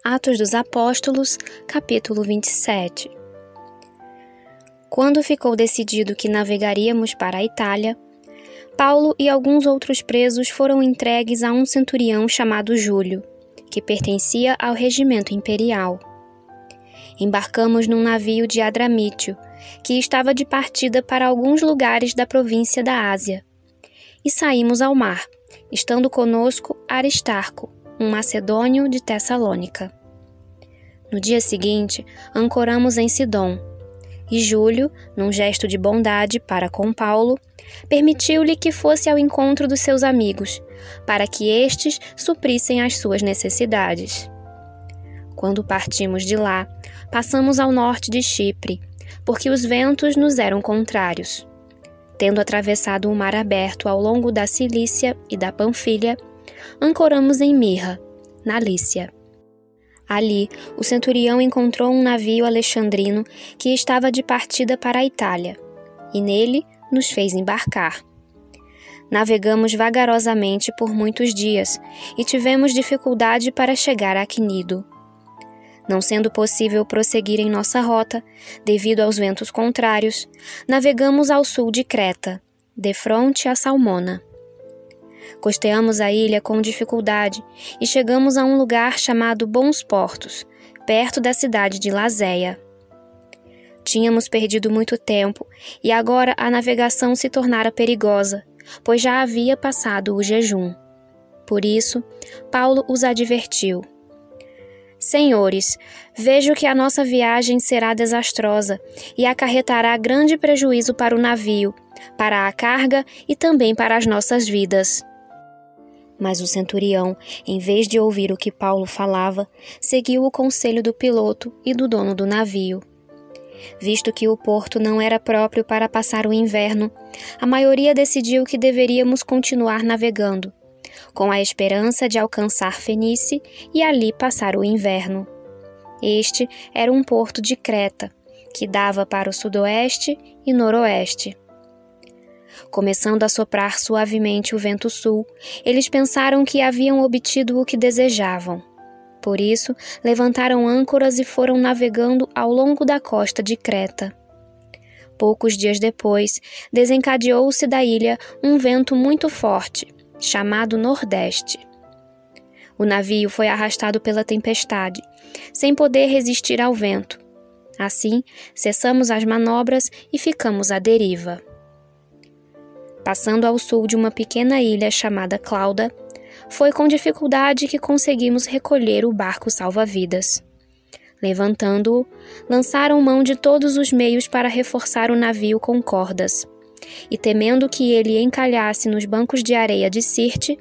Atos dos Apóstolos, capítulo 27. Quando ficou decidido que navegaríamos para a Itália, Paulo e alguns outros presos foram entregues a um centurião chamado Júlio, que pertencia ao regimento imperial. Embarcamos num navio de Adramítio, que estava de partida para alguns lugares da província da Ásia, e saímos ao mar, estando conosco Aristarco, um macedônio de Tessalônica. No dia seguinte, ancoramos em Sidom, e Júlio, num gesto de bondade para com Paulo, permitiu-lhe que fosse ao encontro dos seus amigos, para que estes suprissem as suas necessidades. Quando partimos de lá, passamos ao norte de Chipre, porque os ventos nos eram contrários. Tendo atravessado o mar aberto ao longo da Cilícia e da Panfilha, ancoramos em Mirra, na Lícia. Ali, o centurião encontrou um navio alexandrino que estava de partida para a Itália, e nele nos fez embarcar. Navegamos vagarosamente por muitos dias e tivemos dificuldade para chegar a Cnido. Não sendo possível prosseguir em nossa rota, devido aos ventos contrários, navegamos ao sul de Creta, defronte a Salmona. Costeamos a ilha com dificuldade e chegamos a um lugar chamado Bons Portos, perto da cidade de Lazéia. Tínhamos perdido muito tempo e agora a navegação se tornara perigosa, pois já havia passado o jejum. Por isso, Paulo os advertiu: Senhores, vejo que a nossa viagem será desastrosa e acarretará grande prejuízo para o navio, para a carga e também para as nossas vidas. Mas o centurião, em vez de ouvir o que Paulo falava, seguiu o conselho do piloto e do dono do navio. Visto que o porto não era próprio para passar o inverno, a maioria decidiu que deveríamos continuar navegando, com a esperança de alcançar Fenice e ali passar o inverno. Este era um porto de Creta, que dava para o sudoeste e noroeste. Começando a soprar suavemente o vento sul, eles pensaram que haviam obtido o que desejavam. Por isso, levantaram âncoras e foram navegando ao longo da costa de Creta. Poucos dias depois, desencadeou-se da ilha um vento muito forte, chamado Nordeste. O navio foi arrastado pela tempestade, sem poder resistir ao vento. Assim, cessamos as manobras e ficamos à deriva. Passando ao sul de uma pequena ilha chamada Clauda, foi com dificuldade que conseguimos recolher o barco salva-vidas. Levantando-o, lançaram mão de todos os meios para reforçar o navio com cordas, e temendo que ele encalhasse nos bancos de areia de Sirte,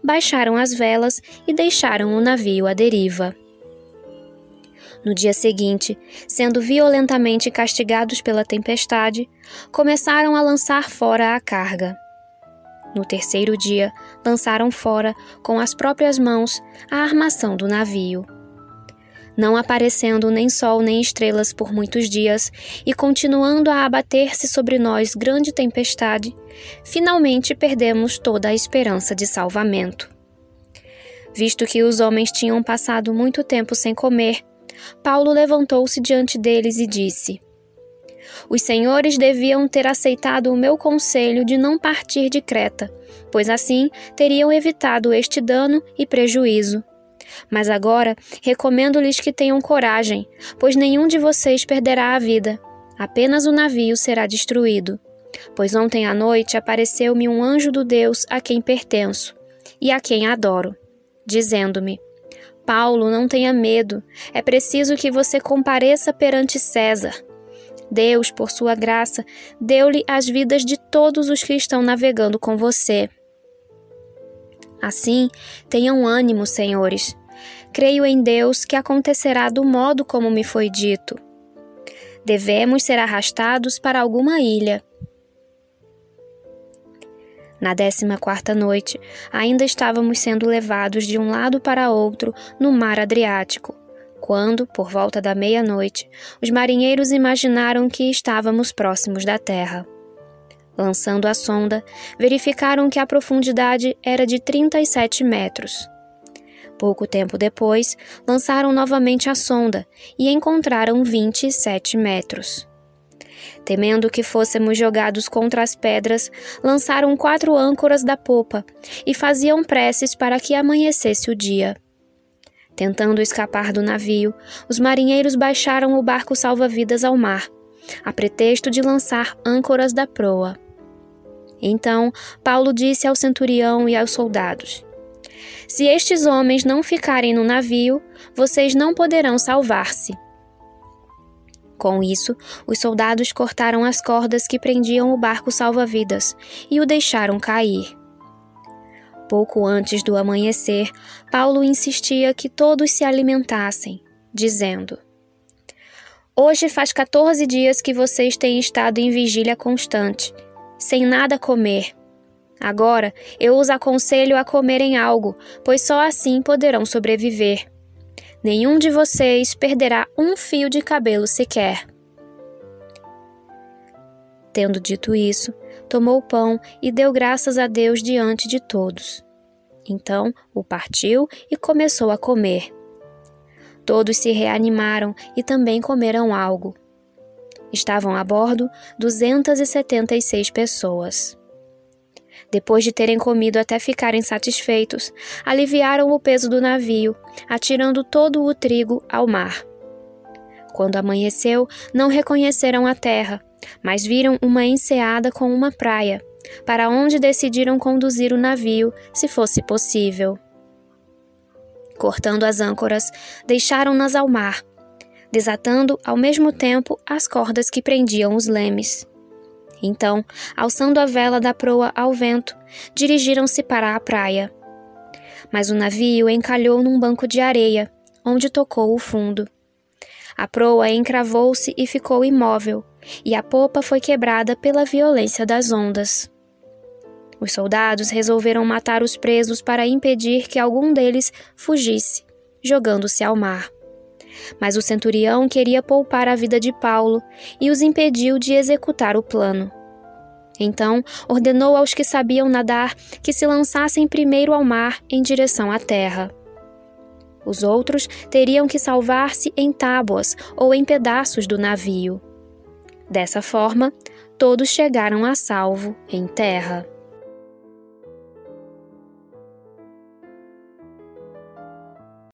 baixaram as velas e deixaram o navio à deriva. No dia seguinte, sendo violentamente castigados pela tempestade, começaram a lançar fora a carga. No terceiro dia, lançaram fora, com as próprias mãos, a armação do navio. Não aparecendo nem sol nem estrelas por muitos dias e continuando a abater-se sobre nós grande tempestade, finalmente perdemos toda a esperança de salvamento. Visto que os homens tinham passado muito tempo sem comer, Paulo levantou-se diante deles e disse: Os senhores deviam ter aceitado o meu conselho de não partir de Creta, pois assim teriam evitado este dano e prejuízo. Mas agora recomendo-lhes que tenham coragem, pois nenhum de vocês perderá a vida. Apenas o navio será destruído. Pois ontem à noite apareceu-me um anjo do Deus a quem pertenço e a quem adoro, dizendo-me: Paulo, não tenha medo, é preciso que você compareça perante César. Deus, por sua graça, deu-lhe as vidas de todos os que estão navegando com você. Assim, tenham ânimo, senhores. Creio em Deus que acontecerá do modo como me foi dito. Devemos ser arrastados para alguma ilha. Na 14ª noite, ainda estávamos sendo levados de um lado para outro no mar Adriático, quando, por volta da meia-noite, os marinheiros imaginaram que estávamos próximos da terra. Lançando a sonda, verificaram que a profundidade era de 37 metros. Pouco tempo depois, lançaram novamente a sonda e encontraram 27 metros. Temendo que fôssemos jogados contra as pedras, lançaram 4 âncoras da popa e faziam preces para que amanhecesse o dia. Tentando escapar do navio, os marinheiros baixaram o barco salva-vidas ao mar, a pretexto de lançar âncoras da proa. Então, Paulo disse ao centurião e aos soldados: Se estes homens não ficarem no navio, vocês não poderão salvar-se. Com isso, os soldados cortaram as cordas que prendiam o barco salva-vidas e o deixaram cair. Pouco antes do amanhecer, Paulo insistia que todos se alimentassem, dizendo: Hoje faz 14 dias que vocês têm estado em vigília constante, sem nada comer. Agora, eu os aconselho a comerem algo, pois só assim poderão sobreviver. Nenhum de vocês perderá um fio de cabelo sequer. Tendo dito isso, tomou o pão e deu graças a Deus diante de todos. Então, o partiu e começou a comer. Todos se reanimaram e também comeram algo. Estavam a bordo 276 pessoas. Depois de terem comido até ficarem satisfeitos, aliviaram o peso do navio, atirando todo o trigo ao mar. Quando amanheceu, não reconheceram a terra, mas viram uma enseada com uma praia, para onde decidiram conduzir o navio, se fosse possível. Cortando as âncoras, deixaram-nas ao mar, desatando ao mesmo tempo as cordas que prendiam os lemes. Então, alçando a vela da proa ao vento, dirigiram-se para a praia. Mas o navio encalhou num banco de areia, onde tocou o fundo. A proa encravou-se e ficou imóvel, e a popa foi quebrada pela violência das ondas. Os soldados resolveram matar os presos para impedir que algum deles fugisse, jogando-se ao mar. Mas o centurião queria poupar a vida de Paulo e os impediu de executar o plano. Então, ordenou aos que sabiam nadar que se lançassem primeiro ao mar em direção à terra. Os outros teriam que salvar-se em tábuas ou em pedaços do navio. Dessa forma, todos chegaram a salvo em terra.